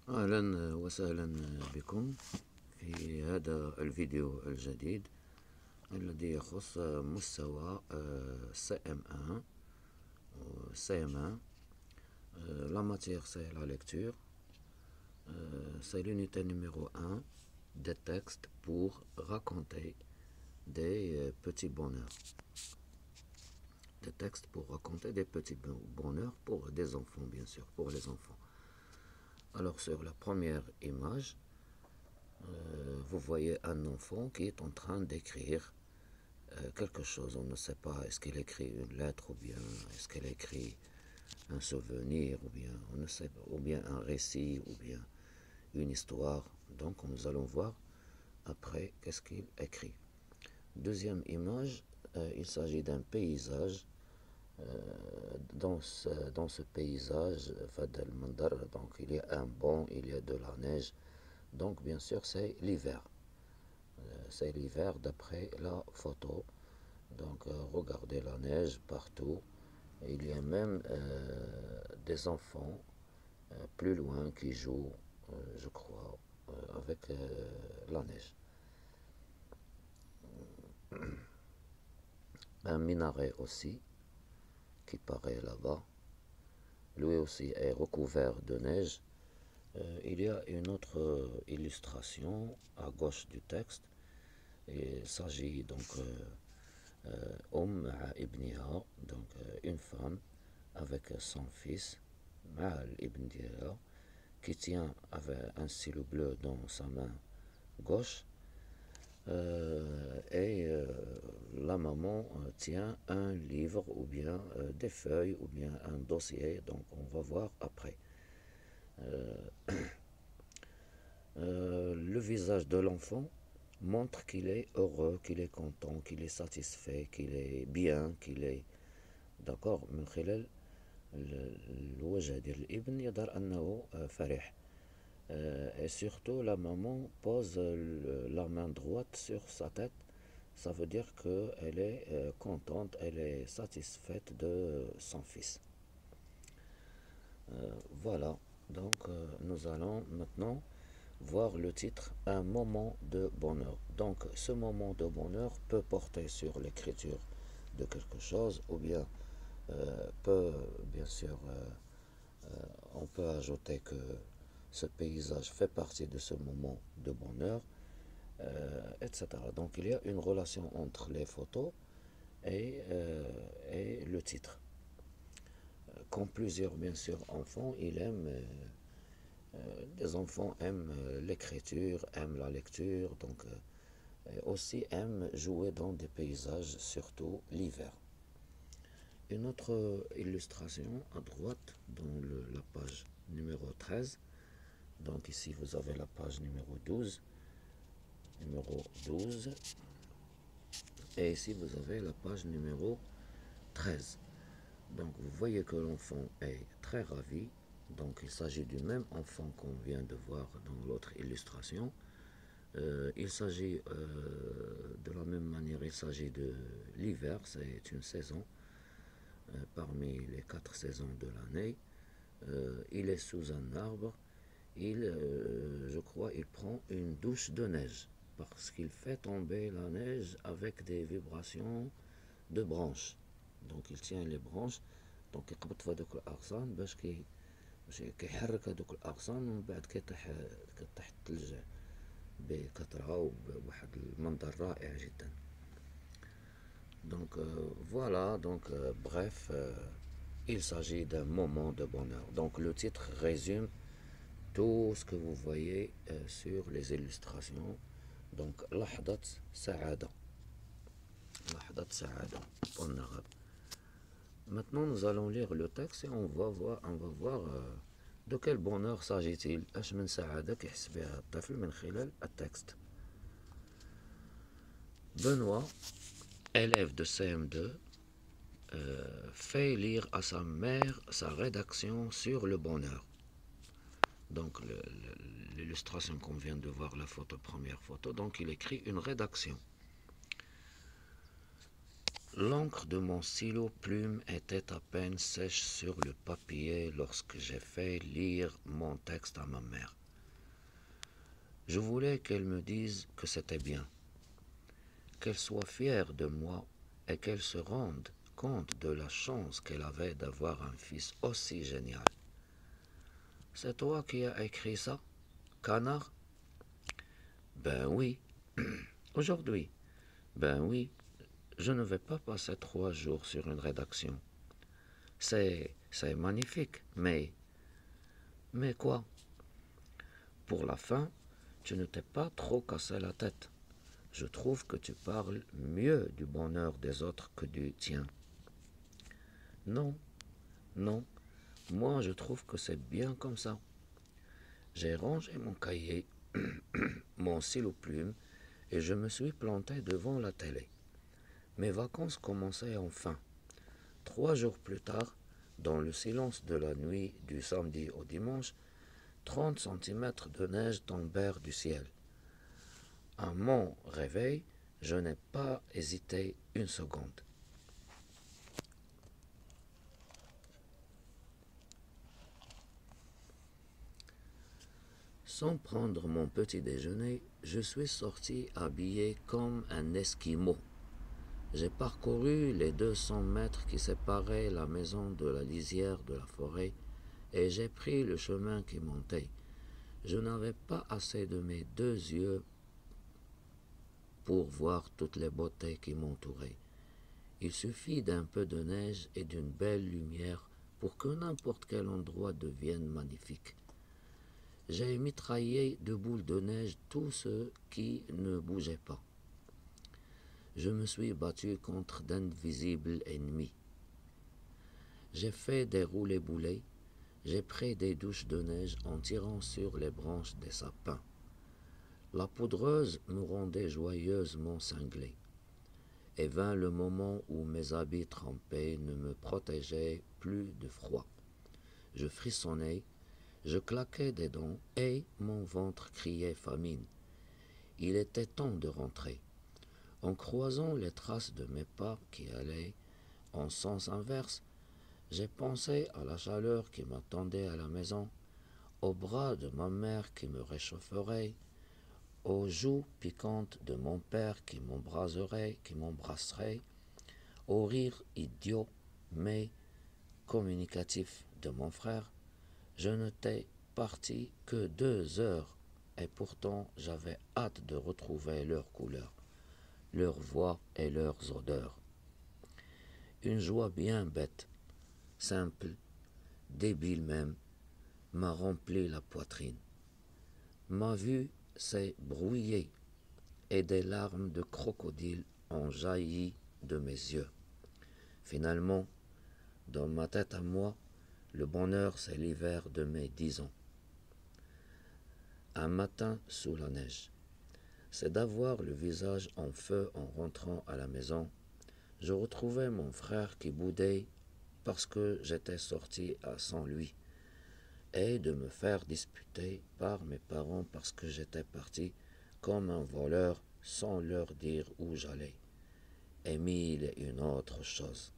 أهلا وسهلا بكم في هذا الفيديو الجديد الذي يخص مستوى CM1 CM1. La matière c'est la lecture. C'est l'unité numéro 1 des textes pour raconter des petits bonheurs. Des textes pour raconter des petits bonheurs pour des enfants, bien sûr, pour les enfants. Alors sur la première image, vous voyez un enfant qui est en train d'écrire quelque chose. On ne sait pas, est-ce qu'il écrit une lettre ou bien est-ce qu'il écrit un souvenir ou bien on ne sait pas, ou bien un récit ou bien une histoire. Donc nous allons voir après qu'est-ce qu'il écrit. Deuxième image, il s'agit d'un paysage. Dans ce paysage, donc il y a un banc, il y a de la neige. Donc bien sûr c'est l'hiver. C'est l'hiver d'après la photo. Donc regardez la neige partout. Il y a même des enfants plus loin qui jouent, je crois, avec la neige. Un minaret aussi qui paraît là-bas. Lui aussi est recouvert de neige. Il y a une autre illustration à gauche du texte. Il s'agit donc ibniha, donc une femme avec son fils, ibn diha, qui tient avec un stylo bleu dans sa main gauche. La maman tient un livre ou bien des feuilles ou bien un dossier, donc on va voir après. Le visage de l'enfant montre qu'il est heureux, qu'il est content, qu'il est satisfait, qu'il est bien, qu'il est d'accord. من خلال الوجه ديال الابن يظهر أنه فرح. Et surtout la maman pose la main droite sur sa tête. Ça veut dire qu'elle est contente, elle est satisfaite de son fils. Voilà, donc nous allons maintenant voir le titre Un moment de bonheur. Donc ce moment de bonheur peut porter sur l'écriture de quelque chose ou bien peut bien sûr on peut ajouter que ce paysage fait partie de ce moment de bonheur, etc. Donc il y a une relation entre les photos et le titre. Comme plusieurs bien sûr enfants, des enfants aiment l'écriture, aiment la lecture, donc aussi aiment jouer dans des paysages, surtout l'hiver. Une autre illustration à droite dans la page numéro 13. Donc ici vous avez la page numéro 12. Et ici vous avez la page numéro 13. Donc vous voyez que l'enfant est très ravi. Donc il s'agit du même enfant qu'on vient de voir dans l'autre illustration. Il s'agit de la même manière, il s'agit de l'hiver, c'est une saison parmi les 4 saisons de l'année. Il est sous un arbre. Je crois, il prend une douche de neige parce qu'il fait tomber la neige avec des vibrations de branches. Donc il tient les branches. Donc يقبض في هذوك الأغصان باش كيحرك هذوك الأغصان ومن بعد كيطيح الثلج بكثرة وبواحد المنظر رائع جدا. Donc voilà, donc bref, il s'agit d'un moment de bonheur. Donc le titre résume tout ce que vous voyez sur les illustrations. Donc لحظة سعادة. لحظة سعادة والنغب. Maintenant nous allons lire le texte et on va voir de quel bonheur s'agit-il. اش من سعادة كيحس بها الطفل من خلال التكست. Benoît, élève de CM2, fait lire à sa mère sa rédaction sur le bonheur. Donc l'illustration qu'on vient de voir, la première photo, donc il écrit une rédaction. L'encre de mon stylo plume était à peine sèche sur le papier lorsque j'ai fait lire mon texte à ma mère. Je voulais qu'elle me dise que c'était bien, qu'elle soit fière de moi et qu'elle se rende compte de la chance qu'elle avait d'avoir un fils aussi génial. C'est toi qui as écrit ça, canard? Ben oui. Aujourd'hui? Ben oui. Je ne vais pas passer 3 jours sur une rédaction. C'est magnifique, mais... Mais quoi? Pour la fin, tu ne t'es pas trop cassé la tête. Je trouve que tu parles mieux du bonheur des autres que du tien. Non, non, moi je trouve que c'est bien comme ça. J'ai rangé mon cahier, mon stylo plume, et je me suis planté devant la télé. Mes vacances commençaient enfin. 3 jours plus tard, dans le silence de la nuit du samedi au dimanche, 30 centimètres de neige tombèrent du ciel. À mon réveil, je n'ai pas hésité une seconde. Sans prendre mon petit déjeuner, je suis sorti habillé comme un esquimau. J'ai parcouru les 200 mètres qui séparaient la maison de la lisière de la forêt et j'ai pris le chemin qui montait. Je n'avais pas assez de mes 2 yeux pour voir toutes les beautés qui m'entouraient. Il suffit d'un peu de neige et d'une belle lumière pour que n'importe quel endroit devienne magnifique. J'ai mitraillé de boules de neige tous ceux qui ne bougeaient pas. Je me suis battu contre d'invisibles ennemis. J'ai fait des roulés-boulets, j'ai pris des douches de neige en tirant sur les branches des sapins. La poudreuse me rendait joyeusement cinglé. Et vint le moment où mes habits trempés ne me protégeaient plus de froid. Je frissonnais, je claquais des dents et mon ventre criait famine. Il était temps de rentrer. En croisant les traces de mes pas qui allaient en sens inverse, j'ai pensé à la chaleur qui m'attendait à la maison, aux bras de ma mère qui me réchaufferaient, aux joues piquantes de mon père qui m'embrasserait, au rire idiot mais communicatif de mon frère. Je n'étais parti que 2 heures et pourtant j'avais hâte de retrouver leurs couleurs, leurs voix et leurs odeurs. Une joie bien bête, simple, débile même, m'a rempli la poitrine. Ma vue s'est brouillée et des larmes de crocodile ont jailli de mes yeux. Finalement, dans ma tête à moi, le bonheur c'est l'hiver de mes 10 ans. Un matin sous la neige, c'est d'avoir le visage en feu en rentrant à la maison. Je retrouvais mon frère qui boudait parce que j'étais sorti sans lui et de me faire disputer par mes parents parce que j'étais parti comme un voleur sans leur dire où j'allais. Et mille et une autre chose.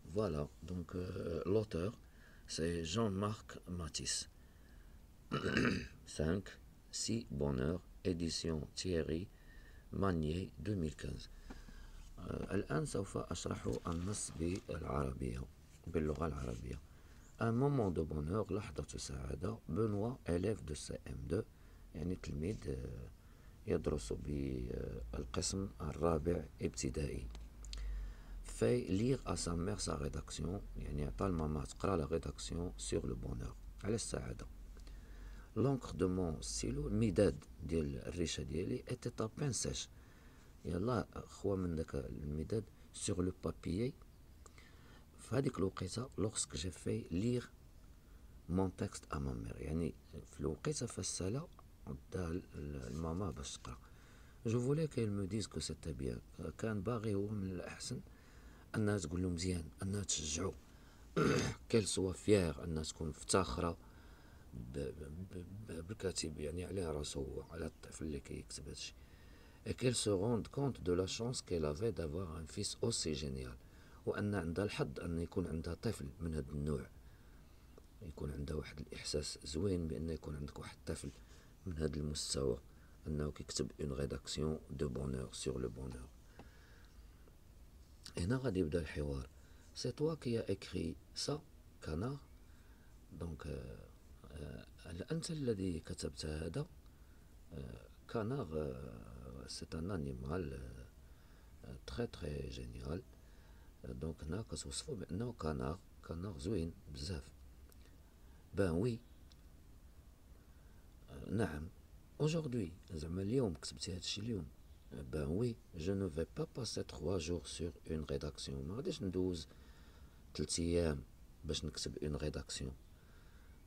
Voilà, donc l'auteur, c'est Jean-Marc Matisse. 5, 6 bonheur, édition Thierry Magnier 2015. الآن سوف أشرح النص باللغة العربية. Un moment de bonheur, لحظة سعادة. Benoît, élève de CM2, يعني تلميذ يدرس بالقسم الرابع ابتدائي. Fait lire à sa mère sa rédaction, يعني عطا لماما تقرا la rédaction sur le bonheur على السعادة. L'encre de mon stylo, المداد ديال الريشة ديالي était à peine sèche. يلا خوا من داك المداد sur le papier. في هذيك الوقيته lorsque j'ai fait lire mon texte à ma mère, يعني في الوقيته فاش سالا داها الماما باش تقرا. Je voulais qu'elle me dise que c'était bien. كان باغي هو من الأحسن أنها تقول له مزيان، أنها تشجعو qu'elle soit fière، أنها تكون مفتخرة بالكاتب، يعني عليه راسو هو، على الطفل اللي كيكتب هادشي. Et qu'elle se rende compte de la chance qu'elle avait d'avoir un fils aussi génial. وأن عندها الحظ أن يكون عندها طفل من هذا النوع، يكون عندها واحد الإحساس زوين بأن يكون عندك واحد الطفل من هذا المستوى، أنه كيكتب اون ريداكسيون دو بونور سور لو بونور. هنا غادي يبدا الحوار. سي توا كي اكري سا كانار، دونك أنت الذي كتبت هذا. كانار سي ان انيمال تري تري جينيال. دونك هنا كتوصفو بأنه كانار زوين بزاف. بان وي، نعم، aujourd'hui زعما اليوم كتبتي هادشي اليوم. بان وي، je ne vais pas passer 3 jours sur une rédaction. ما غاديش ندوز 3 ايام باش نكتب اون ريداكسيون.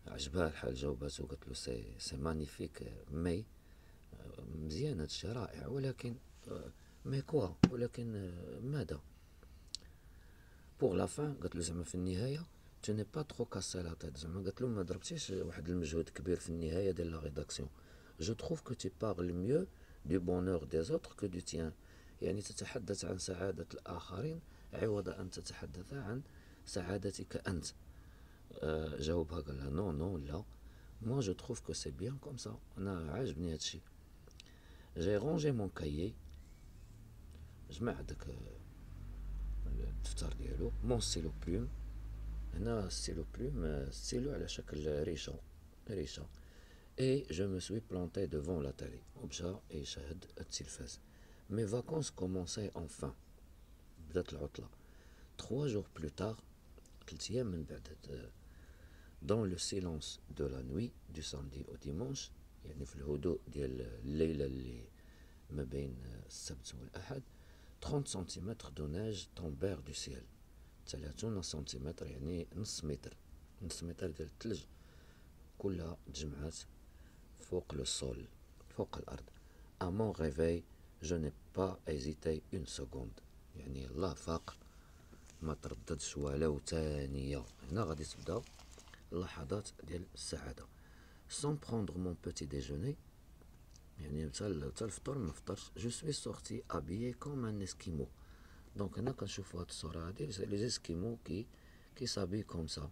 عجبها الحال، جاوباتو قالت له سي مانيفيك، مي مزيان هادشي رائع، ولكن مي كوا، ولكن ماذا؟ بوغ لا فان، قالت له زعما في النهايه tu n'es pas trop cassé la tête. زعما قالت له ما ضربتيش واحد المجهود كبير في النهايه ديال لا ريداكسيون. je trouve que tu parles mieux du bonheur des autres que du tien. يعني تتحدث عن سعاده الاخرين عوض ان تتحدث عن سعادتك انت. جاوبها قال لها نو نو لا، moi je trouve que c'est bien comme ça، انا عاجبني هادشي. j'ai rangé mon cahier، جمع داك الدفتر ديالو، مون ستيلو بلوم. هنا ستيلو بلوم ستيلو على شكل ريشه. et je me suis planté devant la télé، ومشى يشاهد التلفاز. mes vacances commençaient enfin، بدات العطله. 3 jours plus tard، 3 ايام من بعد، dans le silence de la nuit du samedi au dimanche، يعني في الهدوء ديال الليله اللي ما بين السبت والأحد، 30 سنتيمتر دو نيج تومبير دو سيل، 30 سنتيمتر يعني نص متر ديال الثلج كلها تجمعات فوق لو سول، فوق الأرض. à mon réveil je n'ai pas hésité une seconde، يعني الله فاق ما ترددش ولو ثانية. هنا غادي تبدا اللحظات ديال السعادة. sans prendre mon petit déjeuner، يعني حتى الفطور ما فطرش. جو سوي سورتي ابيي كوم ان اسكيمو. دونك هنا كنشوفو هاد الصورة هادي، لي اسكيمو كي سابي كوم سا.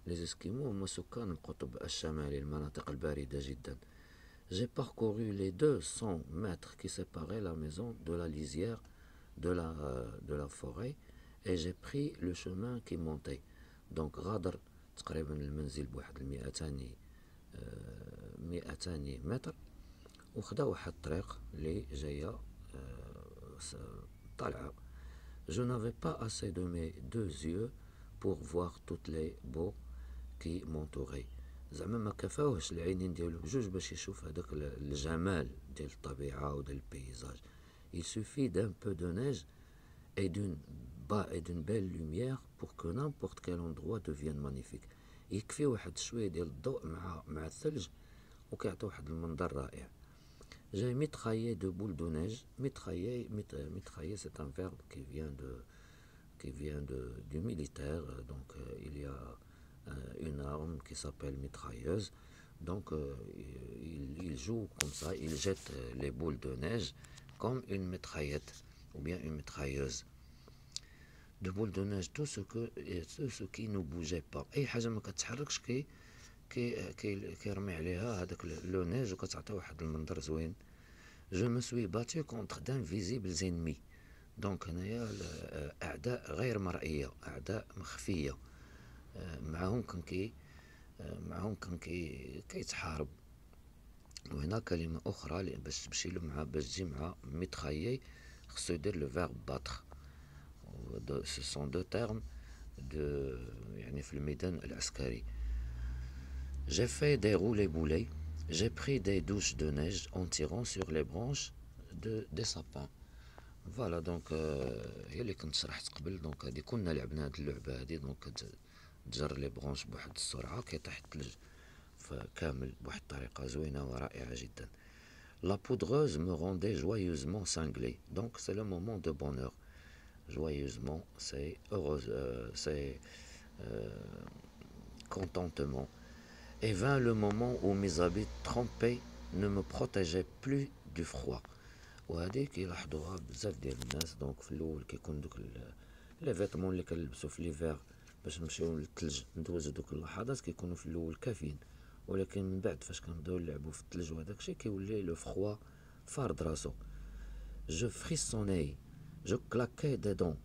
لي اسكيمو هما سكان القطب الشمالي، المناطق الباردة جدا. j'ai parcouru les 200 mètres qui séparaient la maison de la lisière de la forêt et j'ai pris le chemin qui montait. دونك غادر تقريبا المنزل بواحد 200 متر، وخدا واحد الطريق اللي جايه طالعه. je n'avais pas assez de mes 2 yeux pour voir toutes les beaux qui m'entouraient. زعما ما كفاوهش العينين ديالو بجوج باش يشوف هذاك الجمال ديال الطبيعه وديال البيزاج. il suffit d'un peu de neige et d'une belle lumière pour que n'importe quel endroit devienne magnifique. يكفي واحد شويه ديال الضوء مع الثلج وكيعطي واحد المنظر رائع. j'ai mitraillé de boules de neige. mitrailler c'est un verbe qui vient du militaire. Donc il y a une arme qui s'appelle mitrailleuse. Donc il joue comme ça, il jette les boules de neige comme une mitraillette ou bien une mitrailleuse. de boules de neige, tout ce qui ne bougeait pas، اي حاجه ما كتحركش كيرمي عليها هذاك لو نيج وكتعطي واحد المنظر زوين. je me suis battu contre d'invisibles ennemis. دونك هنايا اعداء غير مرئيه، اعداء مخفيه، معهم كان كيتحارب. وهنا كلمه اخرى باش تمشي له مع باش تجي مع ميترايي خصو يدير لو فيرب باتر. ce sont 2 termes يعني في الميدان العسكري. j'ai fait des roulés-boulés. j'ai pris des douches de neige en tirant sur les branches des sapins. فوالا دونك هي اللي كنت شرحت قبل. دونك هادي كنا لعبنا هاد اللعبه هادي. دونك تجر لي برونش بواحد السرعه كيطيح الثلج كامل بواحد الطريقه زوينه ورائعه جدا. la poudreuse me rendait joyeusement cinglé. donc c'est le moment de bonheur. joyeusement c'est heureuse, c'est contentement. et vint le moment où mes habits trempés ne me protégeaient plus du froid. وهذه كيلاحظوها بزاف ديال الناس. دونك في الاول كيكون دوك لي فيتمون اللي كنلبسو في ليفير باش نمشيو للثلج ندوزو دوك اللحظات كيكونوا في الاول كافيين، ولكن من بعد فاش كنبداو نلعبو في الثلج وداكشي كيولي لو فخوا فارد راسو. جو فريسوني، جو كلاكي دي دون،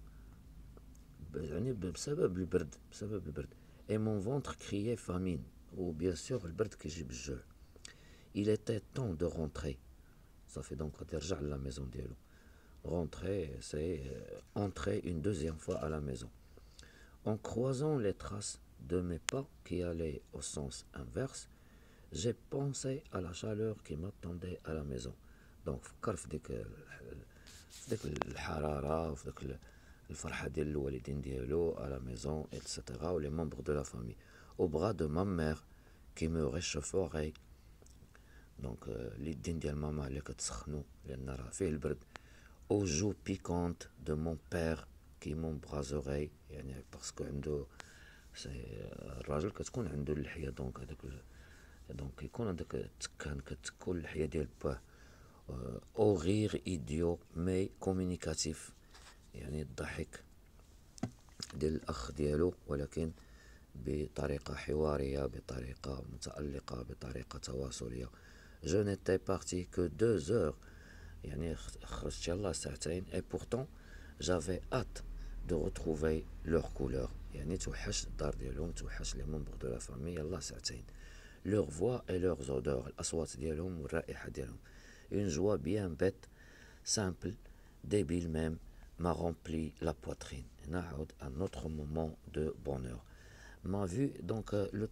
يعني بسبب البرد، بسبب البرد. اي مون فونتر كريي فامين، وبيان سور البرد كيجيب الجوع. il était temps de rentrer. صافي دونك غادي يرجع لا ميزون ديالو. rentrer c'est entrer une deuxième fois à la maison. En croisant les traces de mes pas qui allaient au sens inverse, j'ai pensé à la chaleur qui m'attendait à la maison. Donc فكر في ديك الحرارة وفي ديك الفرحة ديال الوالدين ديالو à la maison etc. ou les membres de la famille. Au bras de ma mère qui me réchaufferait. دونك اليدين ديال ماما اللي كتسخنو لأن راه فيه البرد. Aux joues piquantes de mon père qui m'embraserait، يعني باسكو عنده الراجل كتكون عنده اللحية دونك هذاك دونك يكون هذاك التكان كتكون اللحية ديال باه. او غير ايديو مي كومونيكاتيف، يعني الضحك ديال الاخ ديالو ولكن بطريقة حوارية، بطريقة متألقة، بطريقة تواصلية. Je n'étais parti que 2 heures، يعني خرجت يلاه ساعتين. et pourtant j'avais hâte de retrouver leur couleur، يعني توحش الدار ديالهم، توحش لي ممبر دو لا فامي يلاه ساعتين. leur voix et leurs odeurs، الأصوات ديالهم والرائحة ديالهم. une joie bien bête, simple, débile même, m'a rempli la poitrine. نعود un autre moment de bonheur. Ma vue donc le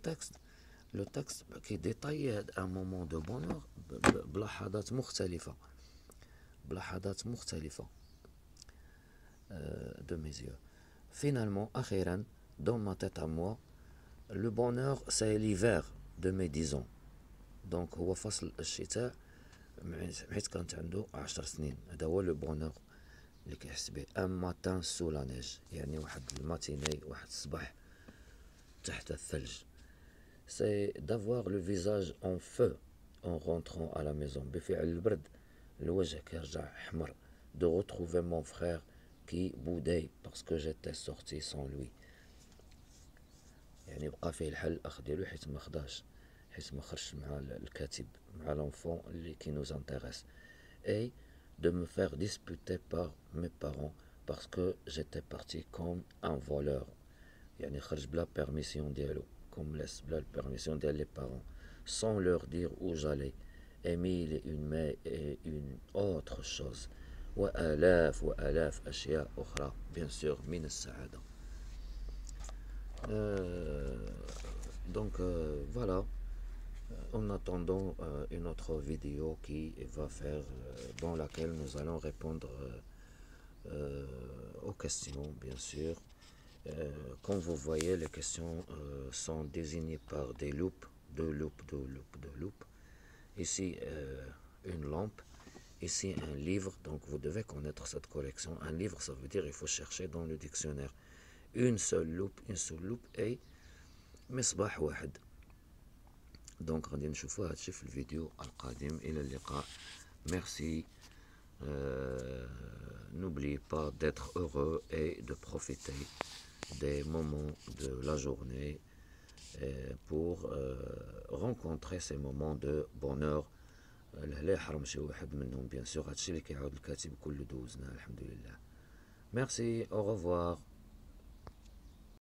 texte qui détaille un moment de bonheur بلحظات مختلفة، بلحظات مختلفة de mes yeux. Finalement أخيرا dans ma tête à moi le bonheur c'est l'hiver de mes 10 ans. donc هو فصل الشتاء حيت كانت عنده 10 سنين. هذا هو لو بونور اللي كيحس به. ان ماتان سو لا نيج، يعني واحد الماتيني، واحد الصباح تحت الثلج. سي دافوار لو فيزاج اون فو en rentrant à la maison، بفعل البرد الوجه كيرجع حمر. de retrouver mon frère qui boudait parce que j'étais sorti sans lui، يعني بقى فيه الحل الاخ ديالو حيت ما خداش، حيت ما خرجش مع الكاتب، مع l'enfant اللي qui nous intéresse. et de me faire disputer par mes parents parce que j'étais parti comme un voleur، يعني خرج بلا permission ديالو، comme laisse بلا permission ديال les parents، sans leur dire où j'allais et mille et une autre chose، وآلاف وآلاف أشياء أخرى bien sûr من السعادة. Donc voilà, en attendant une autre vidéo qui va faire, dans laquelle nous allons répondre aux questions, bien sûr. Comme vous voyez, les questions sont désignées par des loupes, deux loupes, deux loupes, deux loupes. Ici, une lampe. Ici, un livre. Donc, vous devez connaître cette collection. Un livre, ça veut dire il faut chercher dans le dictionnaire. Une seule loupe et مصباح واحد. دونك غادي نشوفوا هادشي في الفيديو القادم. الى اللقاء. Merci. N'oubliez pas d'être heureux et de profiter des moments de la journée pour rencontrer ces moments de bonheur. لا يحرم شي واحد منهم، بيان سور هادشي اللي كيعاود الكاتب كله دوزناه الحمد لله. Merci, au revoir.